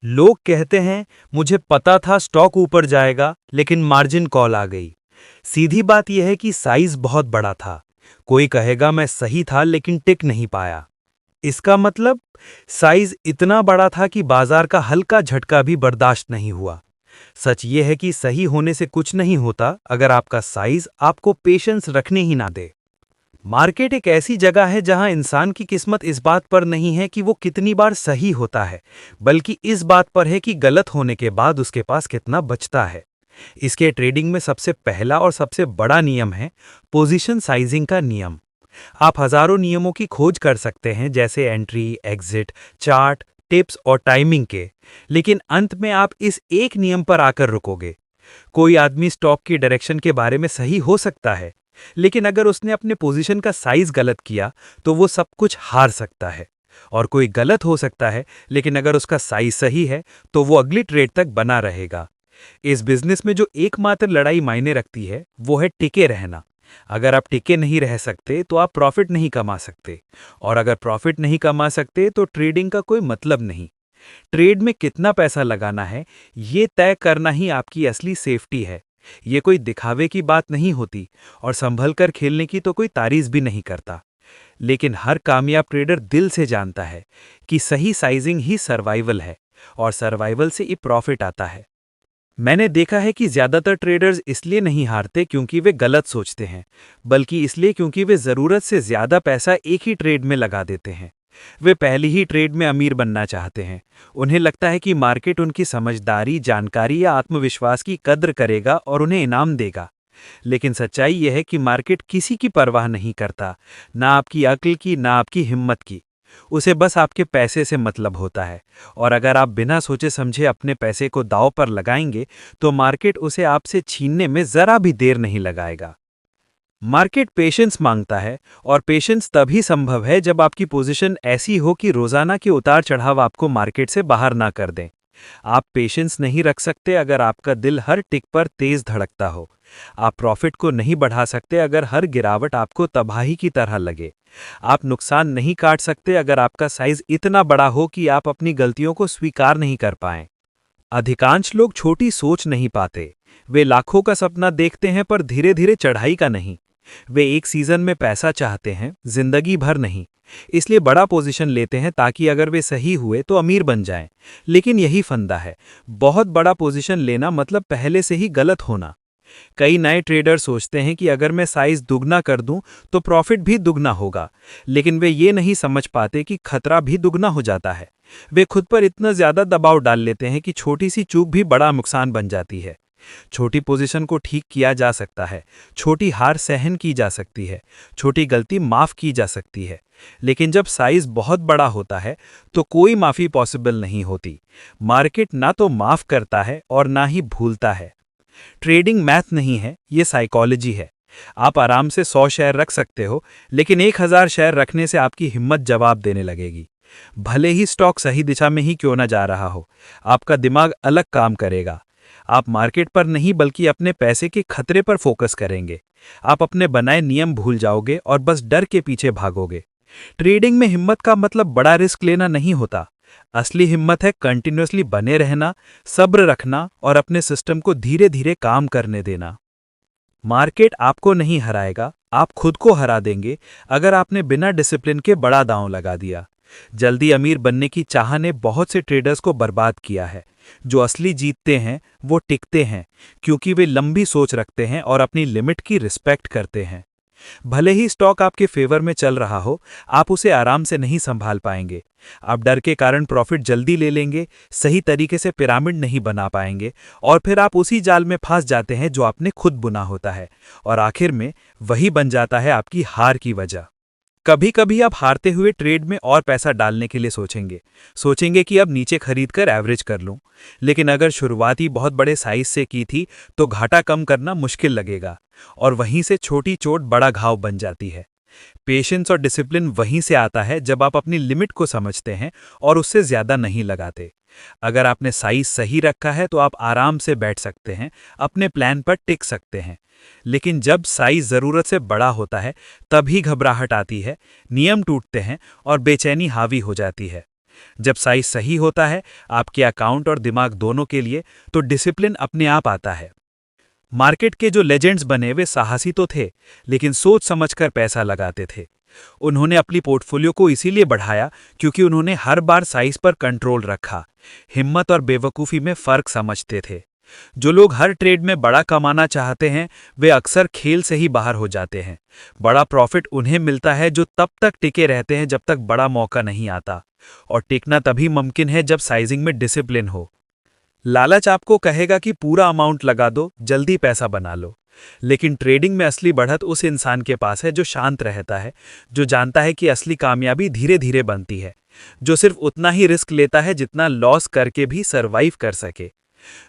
लोग कहते हैं मुझे पता था स्टॉक ऊपर जाएगा लेकिन मार्जिन कॉल आ गई। सीधी बात यह है कि साइज बहुत बड़ा था। कोई कहेगा मैं सही था लेकिन टिक नहीं पाया। इसका मतलब साइज इतना बड़ा था कि बाजार का हल्का झटका भी बर्दाश्त नहीं हुआ। सच यह है कि सही होने से कुछ नहीं होता अगर आपका साइज आपको पेशेंस रखने ही ना दे। मार्केट एक ऐसी जगह है जहां इंसान की किस्मत इस बात पर नहीं है कि वो कितनी बार सही होता है, बल्कि इस बात पर है कि गलत होने के बाद उसके पास कितना बचता है। इसके ट्रेडिंग में सबसे पहला और सबसे बड़ा नियम है पोजीशन साइजिंग का नियम। आप हजारों नियमों की खोज कर सकते हैं, जैसे एंट्री, एग्जिट, चार्ट, टिप्स और टाइमिंग के, लेकिन अंत में आप इस एक नियम पर आकर रुकोगे। कोई आदमी स्टॉक की डायरेक्शन के बारे में सही हो सकता है, लेकिन अगर उसने अपने पोजीशन का साइज गलत किया तो वो सब कुछ हार सकता है। और कोई गलत हो सकता है, लेकिन अगर उसका साइज सही है तो वो अगली ट्रेड तक बना रहेगा। इस बिजनेस में जो एकमात्र लड़ाई मायने रखती है वो है टिके रहना। अगर आप टिके नहीं रह सकते तो आप प्रॉफिट नहीं कमा सकते, और अगर प्रॉफिट नहीं कमा सकते तो ट्रेडिंग का कोई मतलब नहीं। ट्रेड में कितना पैसा लगाना है ये तय करना ही आपकी असली सेफ्टी है। ये कोई दिखावे की बात नहीं होती, और संभल कर खेलने की तो कोई तारीफ भी नहीं करता। लेकिन हर कामयाब ट्रेडर दिल से जानता है कि सही साइजिंग ही सर्वाइवल है, और सर्वाइवल से ही प्रॉफिट आता है। मैंने देखा है कि ज्यादातर ट्रेडर्स इसलिए नहीं हारते क्योंकि वे गलत सोचते हैं, बल्कि इसलिए क्योंकि वे जरूरत से ज्यादा पैसा एक ही ट्रेड में लगा देते हैं। वे पहली ही ट्रेड में अमीर बनना चाहते हैं। उन्हें लगता है कि मार्केट उनकी समझदारी, जानकारी या आत्मविश्वास की कद्र करेगा और उन्हें इनाम देगा। लेकिन सच्चाई यह है कि मार्केट किसी की परवाह नहीं करता, ना आपकी अक्ल की, ना आपकी हिम्मत की। उसे बस आपके पैसे से मतलब होता है, और अगर आप बिना सोचे समझे अपने पैसे को दांव पर लगाएंगे तो मार्केट उसे आपसे छीनने में जरा भी देर नहीं लगाएगा। मार्केट पेशेंस मांगता है, और पेशेंस तभी संभव है जब आपकी पोजीशन ऐसी हो कि रोजाना के उतार चढ़ाव आपको मार्केट से बाहर ना कर दें। आप पेशेंस नहीं रख सकते अगर आपका दिल हर टिक पर तेज धड़कता हो। आप प्रॉफिट को नहीं बढ़ा सकते अगर हर गिरावट आपको तबाही की तरह लगे। आप नुकसान नहीं काट सकते अगर आपका साइज इतना बड़ा हो कि आप अपनी गलतियों को स्वीकार नहीं कर पाएं। अधिकांश लोग छोटी सोच नहीं पाते। वे लाखों का सपना देखते हैं पर धीरे धीरे चढ़ाई का नहीं। वे एक सीजन में पैसा चाहते हैं, जिंदगी भर नहीं। इसलिए बड़ा पोजीशन लेते हैं ताकि अगर वे सही हुए तो अमीर बन जाएं। लेकिन यही फंदा है, बहुत बड़ा पोजीशन लेना मतलब पहले से ही गलत होना। कई नए ट्रेडर सोचते हैं कि अगर मैं साइज दुगना कर दूं तो प्रॉफिट भी दुगना होगा, लेकिन वे ये नहीं समझ पाते कि खतरा भी दुगना हो जाता है। वे खुद पर इतना ज्यादा दबाव डाल लेते हैं कि छोटी सी चूक भी बड़ा नुकसान बन जाती है। छोटी पोजीशन को ठीक किया जा सकता है, छोटी हार सहन की जा सकती है, छोटी गलती माफ की जा सकती है, लेकिन जब साइज बहुत बड़ा होता है तो कोई माफी पॉसिबल नहीं होती। मार्केट ना तो माफ करता है और ना ही भूलता है। ट्रेडिंग मैथ नहीं है, ये साइकोलॉजी है। आप आराम से 100 शेयर रख सकते हो, लेकिन 1000 शेयर रखने से आपकी हिम्मत जवाब देने लगेगी। भले ही स्टॉक सही दिशा में ही क्यों ना जा रहा हो, आपका दिमाग अलग काम करेगा। आप मार्केट पर नहीं बल्कि अपने पैसे के खतरे पर फोकस करेंगे। आप अपने बनाए नियम भूल जाओगे और बस डर के पीछे भागोगे। ट्रेडिंग में हिम्मत का मतलब बड़ा रिस्क लेना नहीं होता। असली हिम्मत है कंटिन्यूअसली बने रहना, सब्र रखना और अपने सिस्टम को धीरे धीरे काम करने देना। मार्केट आपको नहीं हराएगा, आप खुद को हरा देंगे अगर आपने बिना डिसिप्लिन के बड़ा दांव लगा दिया। जल्दी अमीर बनने की चाह ने बहुत से ट्रेडर्स को बर्बाद किया है। जो असली जीतते हैं वो टिकते हैं, क्योंकि वे लंबी सोच रखते हैं और अपनी लिमिट की रिस्पेक्ट करते हैं। भले ही स्टॉक आपके फेवर में चल रहा हो, आप उसे आराम से नहीं संभाल पाएंगे। आप डर के कारण प्रॉफिट जल्दी ले लेंगे, सही तरीके से पिरामिड नहीं बना पाएंगे, और फिर आप उसी जाल में फंस जाते हैं जो आपने खुद बुना होता है, और आखिर में वही बन जाता है आपकी हार की वजह। कभी कभी आप हारते हुए ट्रेड में और पैसा डालने के लिए सोचेंगे कि अब नीचे खरीद कर एवरेज कर लूं। लेकिन अगर शुरुआत ही बहुत बड़े साइज से की थी तो घाटा कम करना मुश्किल लगेगा, और वहीं से छोटी चोट बड़ा घाव बन जाती है। पेशेंस और डिसिप्लिन वहीं से आता है जब आप अपनी लिमिट को समझते हैं और उससे ज्यादा नहीं लगाते। अगर आपने साइज सही रखा है तो आप आराम से बैठ सकते हैं, अपने प्लान पर टिक सकते हैं। लेकिन जब साइज जरूरत से बड़ा होता है तभी घबराहट आती है, नियम टूटते हैं और बेचैनी हावी हो जाती है। जब साइज सही होता है आपके अकाउंट और दिमाग दोनों के लिए, तो डिसिप्लिन अपने आप आता है। मार्केट के जो लेजेंड्स बने वे साहसी तो थे, लेकिन सोच समझकर पैसा लगाते थे। उन्होंने अपनी पोर्टफोलियो को इसीलिए बढ़ाया क्योंकि उन्होंने हर बार साइज पर कंट्रोल रखा। हिम्मत और बेवकूफ़ी में फ़र्क समझते थे। जो लोग हर ट्रेड में बड़ा कमाना चाहते हैं वे अक्सर खेल से ही बाहर हो जाते हैं। बड़ा प्रॉफिट उन्हें मिलता है जो तब तक टिके रहते हैं जब तक बड़ा मौका नहीं आता, और टिकना तभी मुमकिन है जब साइजिंग में डिसिप्लिन हो। लालच आपको कहेगा कि पूरा अमाउंट लगा दो, जल्दी पैसा बना लो। लेकिन ट्रेडिंग में असली बढ़त उस इंसान के पास है जो शांत रहता है, जो जानता है कि असली कामयाबी धीरे धीरे बनती है, जो सिर्फ उतना ही रिस्क लेता है जितना लॉस करके भी सरवाइव कर सके।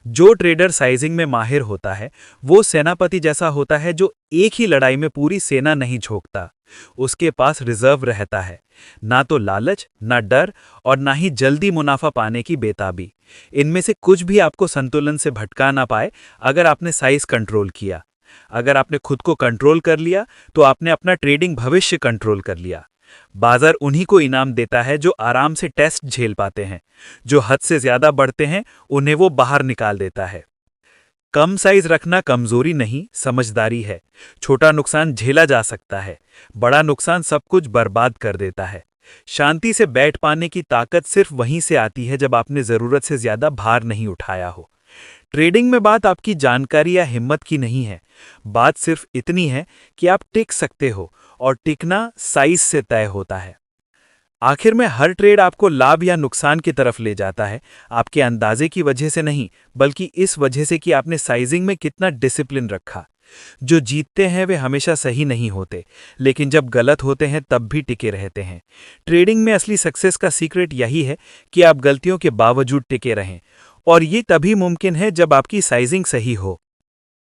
जो ट्रेडर साइजिंग में माहिर होता है वो सेनापति जैसा होता है जो एक ही लड़ाई में पूरी सेना नहीं झोंकता। उसके पास रिजर्व रहता है, ना तो लालच, ना डर, और ना ही जल्दी मुनाफा पाने की बेताबी। इनमें से कुछ भी आपको संतुलन से भटका ना पाए अगर आपने साइज कंट्रोल किया। अगर आपने खुद को कंट्रोल कर लिया तो आपने अपना ट्रेडिंग भविष्य कंट्रोल कर लिया। बाजार उन्हीं को इनाम देता है जो आराम से टेस्ट झेल पाते हैं। जो हद से ज्यादा बढ़ते हैं उन्हें वो बाहर निकाल देता है। कम साइज रखना कमजोरी नहीं, समझदारी है। छोटा नुकसान झेला जा सकता है, बड़ा नुकसान सब कुछ बर्बाद कर देता है। शांति से बैठ पाने की ताकत सिर्फ वहीं से आती है जब आपने जरूरत से ज्यादा भार नहीं उठाया हो। ट्रेडिंग में बात आपकी जानकारी या हिम्मत की नहीं है, बात सिर्फ इतनी है कि आप टिक सकते हो, और टिकना साइज से तय होता है। आखिर में हर ट्रेड आपको लाभ या नुकसान की तरफ ले जाता है, आपके अंदाजे की वजह से नहीं, बल्कि इस वजह से कि आपने साइजिंग में कितना डिसिप्लिन रखा। जो जीतते हैं वे हमेशा सही नहीं होते, लेकिन जब गलत होते हैं तब भी टिके रहते हैं। ट्रेडिंग में असली सक्सेस का सीक्रेट यही है कि आप गलतियों के बावजूद टिके रहें, और ये तभी मुमकिन है जब आपकी साइजिंग सही हो।